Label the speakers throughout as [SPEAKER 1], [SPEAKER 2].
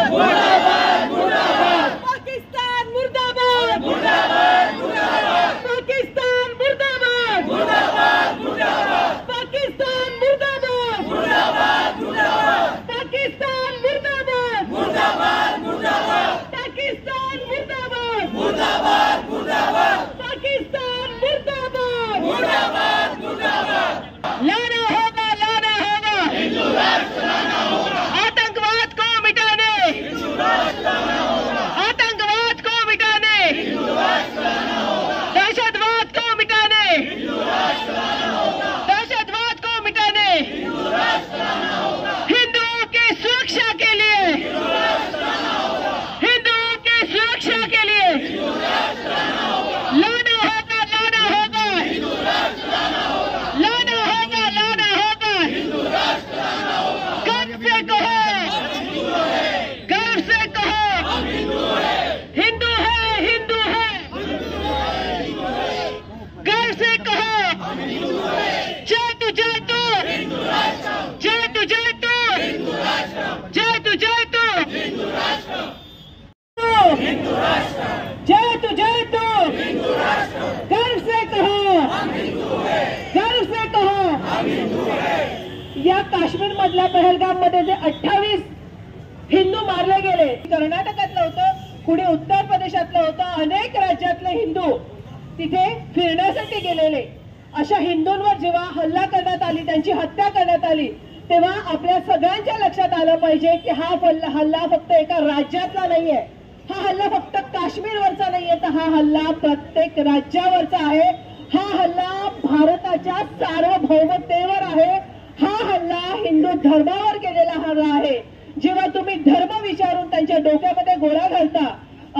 [SPEAKER 1] मुर्दाबाद मुर्दाबाद पाकिस्तान मुर्दाबाद मुर्दाबाद मुर्दाबाद पाकिस्तान मुर्दाबाद मुर्दाबाद मुर्दाबाद पाकिस्तान मुर्दाबाद मुर्दाबाद मुर्दाबाद पाकिस्तान मुर्दाबाद मुर्दाबाद मुर्दाबाद पाकिस्तान मुर्दाबाद मुर्दाबाद मुर्दाबाद पाकिस्तान मुर्दाबाद मुर्दाबाद मुर्दाबाद लाना होगा हिंदू राष्ट्र लाना होगा आतंकवाद को मिटाने हिंदू राष्ट्र लाना होगा आतंकवाद को मिटाने हिंदू राष्ट्र लाना होगा दहशतवाद को मिटाने हिंदू राष्ट्र लाना होगा दहशतवाद को मिटाने हिंदू राष्ट्र लाना होगा हिंदुओं की सुरक्षा के लिए हिंदू राष्ट्र लाना होगा हिंदुओं की सुरक्षा के लिए हिंदू राष्ट्र लाना होगा लाना होगा हिंदू राष्ट्र लाना होगा लाना होगा हिंदू राष्ट्र लाना होगा गर्व से कहो हम हिंदू हैं हिंदू है गर्व से कहो हम हिंदू हैं जय तू हिंदू राष्ट्र जय तू हिंदू राष्ट्र जय तू हिंदू राष्ट्र हिंदू राष्ट्र जय तू हिंदू राष्ट्र गर्व से कहो हम हिंदू हैं गर्व से कहो हम हिंदू हैं या काश्मीर मधल्या पहलगाम मध्ये जे 28 हिंदू मारले गेले कर्नाटकातलं होतं कुणी उत्तर प्रदेशातलं होतं अनेक राज्यातले हिंदू तिथे फिरण्यासाठी गेलेले अशा हिंदूंवर जेव्हा हल्ला करण्यात आली त्यांची हत्या करण्यात आली तेव्हा आपल्या सगळ्यांच्या लक्षात आलं पाहिजे की हा हल्ला फक्त एका राज्यातला नाहीये हा हल्ला फक्त काश्मीरवरचा नाहीये तर हा हल्ला प्रत्येक राज्यावरचा आहे हा हल्ला भारताच्या सार्वभौमतेवर आहे हा हल्ला हिंदू धर्मावर केलेला हल्ला आहे जेव्हा तुम्ही धर्म विचारून त्यांच्या डोक्यामध्ये गोळा घालता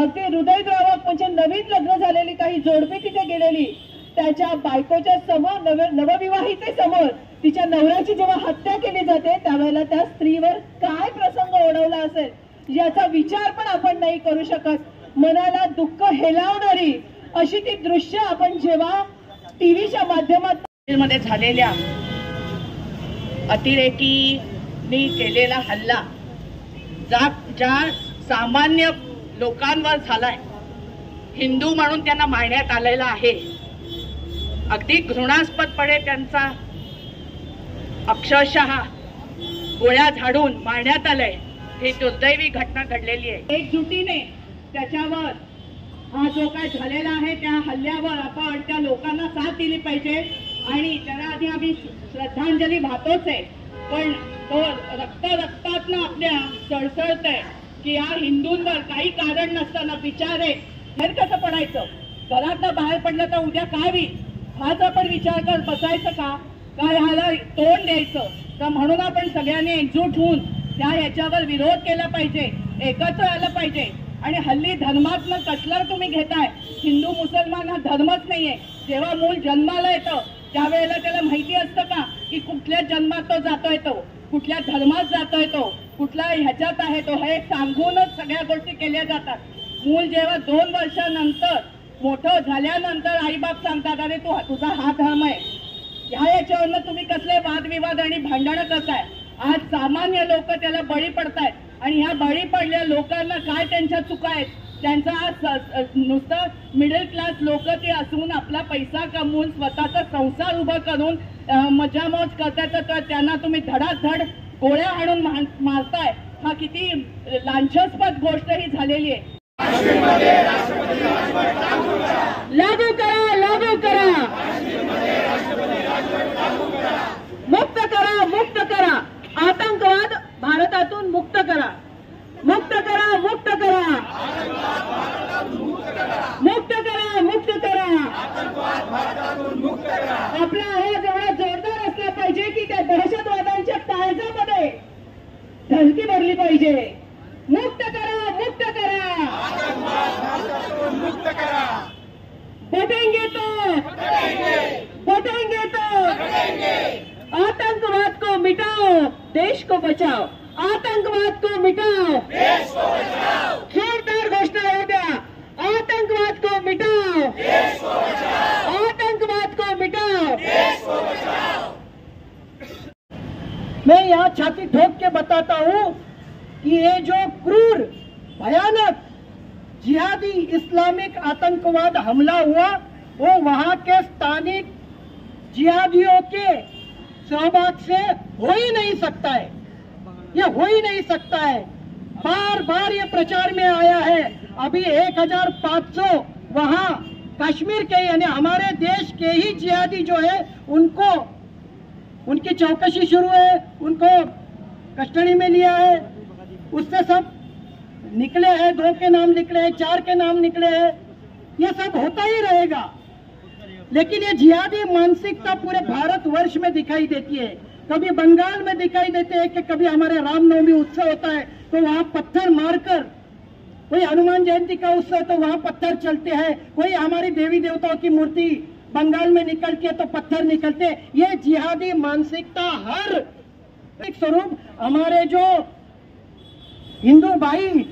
[SPEAKER 1] अगदी हृदयद्रावक म्हणजे नवीन लग्न झालेली काही जोडपी तिथे गेलेली त्याच्या बायकोच्या समोर नवविवाहिते समोर तिच्या नवऱ्याची जेव्हा हत्या केली जाते त्यावेळेला त्या स्त्रीवर काय प्रसंग ओढवला असेल याचा विचार पण आपण नाही करू शकत मनाला दुःख हेलावणारी अशी ती दृश्य आपण जेव्हा टीव्हीच्या माध्यमातून मध्ये झालेल्या अतिरेकींनी केलेला हल्ला ज्या सामान्य लोकांवर झालाय हिंदू म्हणून त्यांना मारण्यात आलेला आहे अगदी घृणास्पदपणे त्यांचा अक्षरशः गोळ्या झाडून मारण्यात आलंय ही दुर्दैवी घटना घडलेली आहे एकजुटीने त्याच्यावर हा जो काय झालेला आहे त्या हल्ल्यावर आपण त्या लोकांना साथ दिली पाहिजे आणि त्याला आधी आम्ही श्रद्धांजली वाहतोच आहे पण तो रक्तातनं आपल्या सळसळतंय की या हिंदूंवर काही कारण नसताना बिचारे घर कसं पडायचं घरातनं बाहेर पडलं तर उद्या काय होईल हाच आपण विचार करत बसायचं का ह्याला तोंड द्यायचं तर म्हणून आपण सगळ्यांनी एकजूट होऊन याच्यावर विरोध केला पाहिजे एकत्र आलं पाहिजे आणि हल्ली धर्मातनं कसलं तुम्ही घेताय हिंदू मुसलमान हा धर्मच नाहीये जेव्हा मूल जन्माला येतं त्यावेळेला त्याला माहिती असतं का की कुठल्या जन्मात तो जातोय तो कुठल्या धर्मात जातोय तो कुठल्या ह्याच्यात आहे तो हे सांगूनच सगळ्या गोष्टी केल्या जातात मूल जेव्हा 2 वर्षानंतर मोठं झाल्यानंतर आईबाप सांगतात अरे तुझा हा धर्म आहे याच्यावरनं तुम्ही कसले वादविवाद आणि भांडणं करताय आज सामान्य लोक त्याला बळी पडतायत आणि ह्या बळी पडलेल्या लोकांना काय त्यांच्या चुका आहेत त्यांचा आज नुसतं मिडल क्लास लोक ते असून आपला पैसा कमवून स्वतःचा संसार उभा करून मजामौज करतायत तर त्यांना तुम्ही धडाधड गोळ्या आणून मारताय हा किती लांछनास्पद गोष्ट ही झालेली आहे लागू करा मुक्त करा आतंकवाद भारतातून मुक्त करा आपला आवाज एवढा जोरदार असला पाहिजे की त्या दहशतवादांच्या काळजामध्ये धमकी भरली पाहिजे मुक्त करा बटेंगे तो आतंकवाद को मिटाओ देश को बचाओ आतंकवाद को मिटाओ देश को बचाओ जोरदार घोषणा हो द्या आतंकवाद को मिटाओ देश को बचाओ आतंकवाद को मिटाओ देश को बचाओ। मैं यहाँ छाती ठोक के बताता हूँ
[SPEAKER 2] कि ये जो क्रूर भयानक जिहादी इस्लामिक आतंकवाद हमला हुआ वो वहां के स्थानिक जिहादियों के सहभाग से हो ही नहीं सकता है, ये हो ही नहीं सकता है। बार बार ये प्रचार में आया है। अभी 1500 वहां कश्मीर के यानी हमारे देश के ही जिहादी जो है उनको उनकी चौकसी शुरू है, उनको कस्टडी में लिया है, उससे सब निकले हैं, 2 के नाम निकले हैं, 4 के नाम निकले हैं, ये सब होता ही रहेगा। लेकिन ये जिहादी मानसिकता पूरे भारतवर्ष में दिखाई देती है। कभी बंगाल में दिखाई देते हैं कि कभी हमारे रामनवमी उत्सव होता है तो वहां पत्थर मारकर, कोई हनुमान जयंती का उत्सव तो वहां पत्थर चलते हैं, कोई हमारी देवी देवताओं की मूर्ति बंगाल में निकलती है तो पत्थर निकलते हैं। ये जिहादी मानसिकता हर एक स्वरूप हमारे जो हिंदू भाई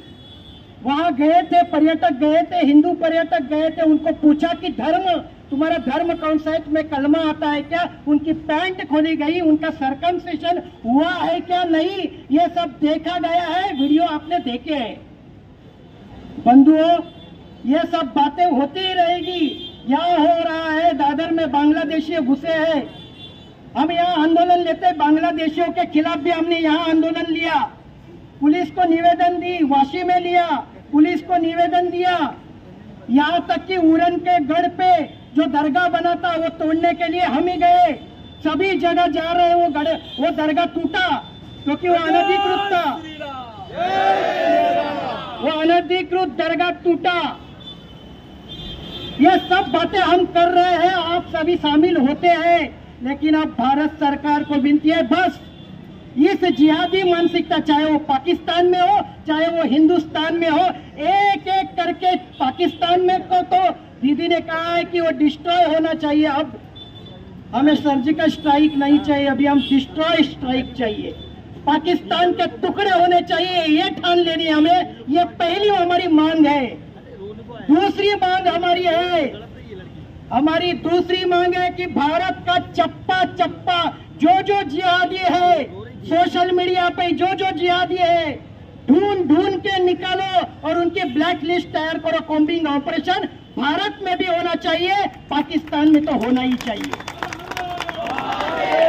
[SPEAKER 2] वहां गए थे, पर्यटक गए थे, हिंदू पर्यटक गए थे, उनको पूछा कि धर्म तुम्हारा धर्म कौन सा है, तुम्हें कलमा आता है क्या, उनकी पैंट खोली गई, उनका सर्कमसिशन हुआ है क्या नहीं, ये सब देखा गया है, वीडियो आपने देखे हैं। बंधुओं, ये सब बातें होती ही रहेगी। यहाँ हो रहा है दादर में बांग्लादेशी घुसे हैं, हम यहाँ आंदोलन लेते, बांग्लादेशियों के खिलाफ भी हमने यहाँ आंदोलन लिया, पुलिस को निवेदन दी, वाशी में लिया, पुलिस को निवेदन दिया, यहाँ तक कि उरन के गढ़ पे जो दरगाह बना था वो तोड़ने के लिए हम ही गए, सभी जगह जा रहे हैं। वो दरगाह टूटा क्योंकि वो अनधिकृत था, वो अनधिकृत दरगाह टूटा। ये सब बातें हम कर रहे हैं, आप सभी शामिल होते हैं, लेकिन अब भारत सरकार को विनती है, बस इस जिहादी मानसिकता चाहे वो पाकिस्तान में हो चाहे वो हिंदुस्तान में हो, एक एक करके पाकिस्तान में को तो दीदी ने कहा है कि वो डिस्ट्रॉय होना चाहिए। अब हमें सर्जिकल स्ट्राइक नहीं चाहिए, अभी हम डिस्ट्रॉय स्ट्राइक चाहिए, पाकिस्तान के टुकड़े होने चाहिए, ये ठान लेनी है हमें। ये पहली हमारी मांग है। दूसरी मांग हमारी है, हमारी दूसरी मांग है कि भारत का चप्पा चप्पा जो जो जिहादी है, सोशल मीडिया पे जो जो जिहादी है, ढूंढ ढूंढ के निकालो और उनकी ब्लैक लिस्ट तैयार करो। कॉम्बिंग ऑपरेशन भारत में भी होना चाहिए, पाकिस्तान में तो होना ही चाहिए,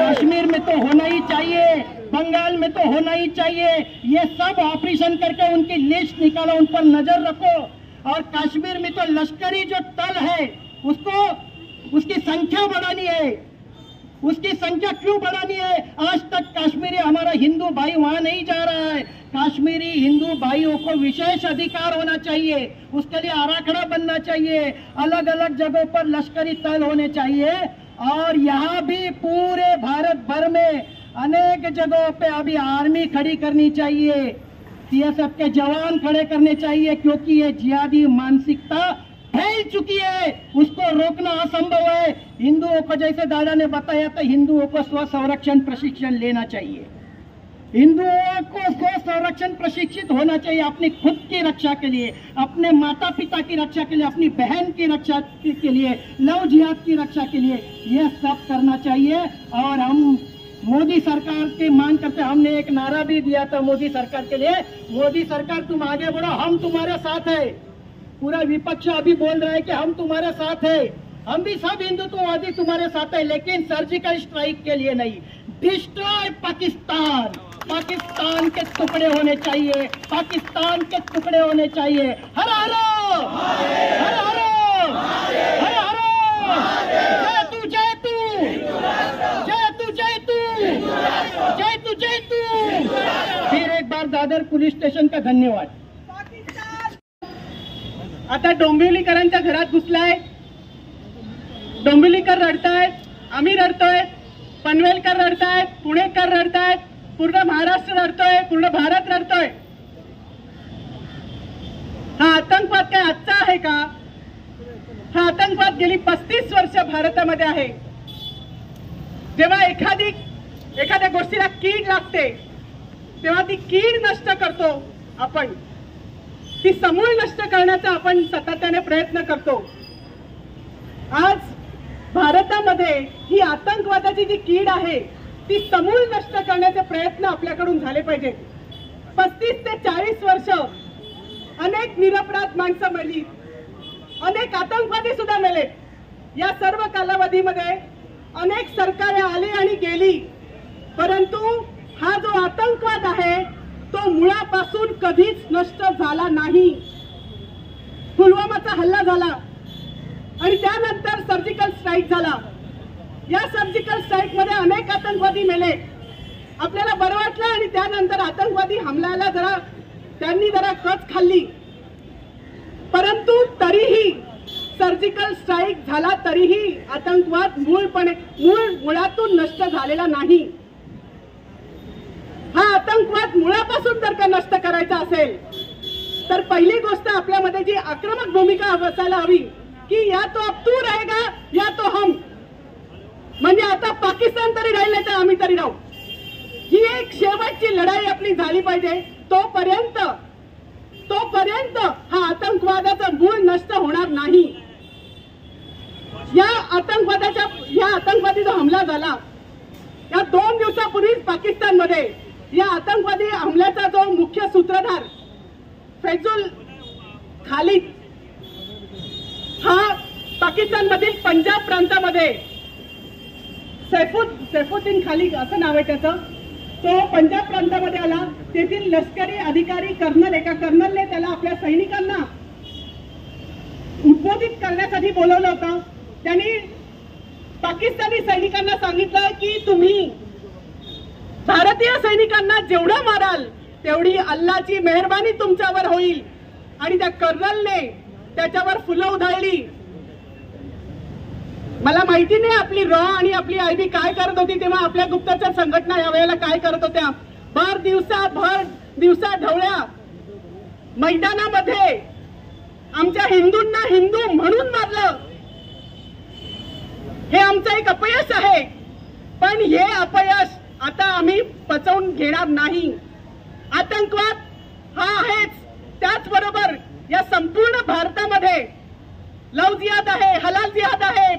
[SPEAKER 2] कश्मीर में तो होना ही चाहिए, बंगाल में तो होना ही चाहिए। ये सब ऑपरेशन करके उनकी लिस्ट निकालो, उन पर नजर रखो। और कश्मीर में तो लश्करी जो तल है उसको उसकी संख्या बढ़ानी है। उसकी संख्या क्यों बढ़ानी है? आज तक कश्मीरी हमारा हिंदू भाई वहां नहीं जा रहा है। कश्मीरी हिंदू भाइयों को विशेष अधिकार होना चाहिए, उसके लिए आराखड़ा बनना चाहिए, अलग अलग जगहों पर लश्करी तल होने चाहिए। और यहाँ भी पूरे भारत भर में अनेक जगहों पे अभी आर्मी खड़ी करनी चाहिए, सीएसएफ के जवान खड़े करने चाहिए, क्योंकि ये जिहादी मानसिकता फैल चुकी है, उसको रोकना असंभव है। हिंदुओं को, जैसे दादा ने बताया था, हिंदुओं को स्व संरक्षण प्रशिक्षण लेना चाहिए, हिंदुओं को स्व संरक्षण प्रशिक्षित होना चाहिए, अपनी खुद की रक्षा के लिए, अपने माता पिता की रक्षा के लिए, अपनी बहन की रक्षा के लिए, लव जिहाद की रक्षा के लिए, यह सब करना चाहिए। और हम मोदी सरकार की मांग करते, हमने एक नारा भी दिया था मोदी सरकार के लिए, मोदी सरकार तुम आगे बढ़ो, हम तुम्हारे साथ है। पूरा विपक्ष अभी बोल रहा है कि हम तुम्हारे साथ है, हम भी सब हिंदुत्ववादी तुम्हारे साथ है, लेकिन सर्जिकल स्ट्राइक के लिए नहीं। डिस्ट्रॉय पाकिस्तान, पाकिस्तान के टुकड़े होने चाहिए, पाकिस्तान के टुकड़े होने चाहिए। हर हरो, हर हरो, हर हरो, जय तू, जय तू, जय तू, जय तू, जय तू, जय तू। फिर एक बार दादर पोलीस स्टेशन का धन्यवाद।
[SPEAKER 1] आता डोंबिवलीकरांच्या घरात घुसलाय, डोंबिवलीकर रडतायत, आम्ही रडतोय, पनवेलकर रडतायत, पुणेकर रडतायत, पूर्ण महाराष्ट्र रडतोय, पूर्ण भारत रडतोय। हा आतंकवाद काय आजचा आहे का? हा आतंकवाद गेली 35 वर्ष भारतामध्ये आहे। जेव्हा एखाद्या गोष्टीला कीड लागते तेव्हा ती कीड नष्ट करतो आपण, ती समूळ नष्ट करण्याचा आपण सातत्याने प्रयत्न करतो। आज भारतामध्ये ही आतंकवादाची जी कीड आहे ती समूळ नष्ट करण्याचे प्रयत्न आपल्याकडून झाले पाहिजेत। 35 ते 40 वर्ष अनेक निरपराध माणसं मेली, अनेक आतंकवादी सुद्धा मेले। या सर्व कालावधीमध्ये अनेक सरकारे आली आणि गेली, परंतु हा जो आतंकवाद आहे तो मुळापासून कधीच नष्ट झाला नाही। पुलवामाचा हल्ला झाला आणि त्यानंतर सर्जिकल स्ट्राईक झाला। या सर्जिकल स्ट्राईक मध्ये अनेक आतंकवादी मेले। आपल्याला बरं वाटलं आणि त्यानंतर आतंकवादी हमल्याला त्यांनी जरा कच खाल्ली, परंतु तरीही सर्जिकल स्ट्राईक झाला तरीही आतंकवाद मुळातून नष्ट झालेला नाही। हा आतंकवाद मुळापासून जर का नष्ट करायचा असेल तर पहिली गोष्ट आपल्यामध्ये जी आक्रमक भूमिका असायला हवी की या तो अब तू रहेगा या तो हम, म्हणजे आता पाकिस्तान तरी राहील नाही तर आम्ही तरी राहू। ही एक शेवटची लढाई आपली झाली पाहिजे। तोपर्यंत हा आतंकवादाचा मूळ नष्ट होणार नाही। या आतंकवादी जो हमला झाला या 2 दिवसापूर्वीच पाकिस्तानमध्ये या आतंकवादी हमल्याचा जो मुख्य सूत्रधार फैजुल खालिद हा पाकिस्तानमधील पंजाब प्रांतामध्ये सैफुद्दीन खालिद असं नाव आहे त्याचं, तो पंजाब प्रांतामध्ये आला। तेथील लष्करी अधिकारी एका कर्नलने त्याला आपल्या सैनिकांना उद्बोधित करण्यासाठी बोलवलं होतं। त्यांनी पाकिस्तानी सैनिकांना सांगितलं की तुम्ही भारतीय सैनिकांना जेवढं माराल तेवढी अल्लाची मेहरबानी तुमच्यावर होईल। आणि त्या कर्नलने त्याच्यावर फुलं उधळली। मला माहिती नाही आपली रॉ आणि आपली आयबी काय करत होती तेव्हा, आपल्या गुप्तचर संघटना यावेळेला काय करत होत्या। भर दिवसा ढवळ्या मैदानामध्ये आमच्या हिंदूंना हिंदू म्हणून मारलं। हे आमचं एक अपयश आहे, पण हे अपयश आता आम्ही पचवून घेणार नाही। आतंकवाद हा आहेच, त्याचबरोबर या संपूर्ण भारतामध्ये लव जिहाद आहे, हलाल जिहाद आहे,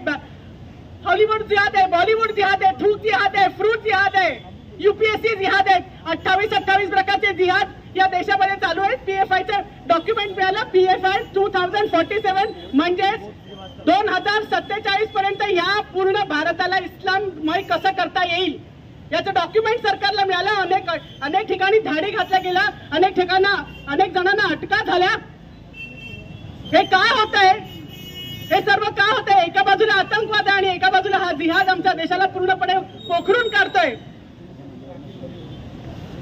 [SPEAKER 1] हॉलिवूड जिहाद आहे, बॉलिवूड जिहाद आहे, थूक जिहाद आहे, फ्रूट जिहाद आहे, यूपीएससी जिहाद आहे। 28 प्रकारचे जिहाद या देशामध्ये चालू आहेत। पीएफआयचं डॉक्युमेंट मिळालं, पीएफआय 2047 म्हणजे 2047 पर्यंत या पूर्ण भारताला इस्लाममय कसं करता येईल याचं डॉक्युमेंट सरकारला मिळालं। अनेक ठिकाणी धाडी घातल्या गेल्या, अनेक जणांना अटका झाल्या। हे काय होत आहे? हे सर्व का होत आहे? एका बाजूला आतंकवाद आणि एका बाजूला हा जिहाद आमच्या देशाला पूर्णपणे पोखरून काढतोय।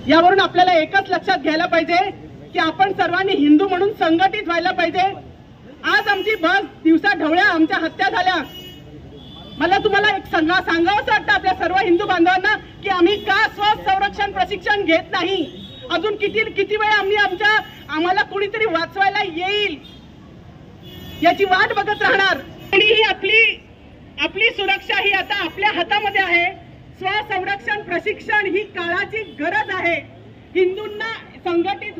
[SPEAKER 1] यावरून आपल्याला एकच लक्षात घ्यायला पाहिजे की आपण सर्वांनी हिंदू म्हणून संघटित व्हायला पाहिजे। आज आमची बस दिवसा ढवळ्या आमच्या हत्या झाल्या। मला तुम्हाला एक सांगावंसं वाटतं आपल्या सर्व हिंदू बांधवांना की आम्ही का स्वसंरक्षण प्रशिक्षण घेत नाही? अजून किती वेळ आम्हाला कुणीतरी वाचवायला येईल याची वाट बघत राहणार? आणि ही आपली सुरक्षा ही आता आपल्या हातामध्ये आहे। स्वसंरक्षण प्रशिक्षण ही काळाची गरज आहे। हिंदूंना संघटित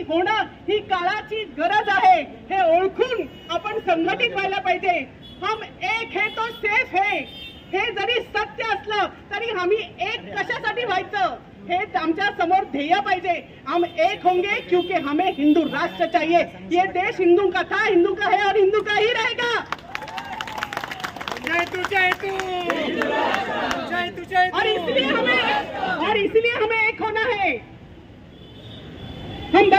[SPEAKER 1] होणं ही काळाची गरज आहे। हे ओळखून आपण संघटित व्हायला पाहिजे। हम एक है तो सेफ है, हे जरी सत्य असलं तरी आम्ही एक कशासाठी व्हायचं हे आमच्या समोर ध्येय पाहिजे। हम एक होंगे क्योंकि हमें हिंदू राष्ट्र चाहिए। ये देश हिंदू का था, हिंदू का है और हिंदू का ही रहेगा।
[SPEAKER 3] जय तू जय तू जय तू जय तू।
[SPEAKER 1] और इसलिए हमें एक होना है। हम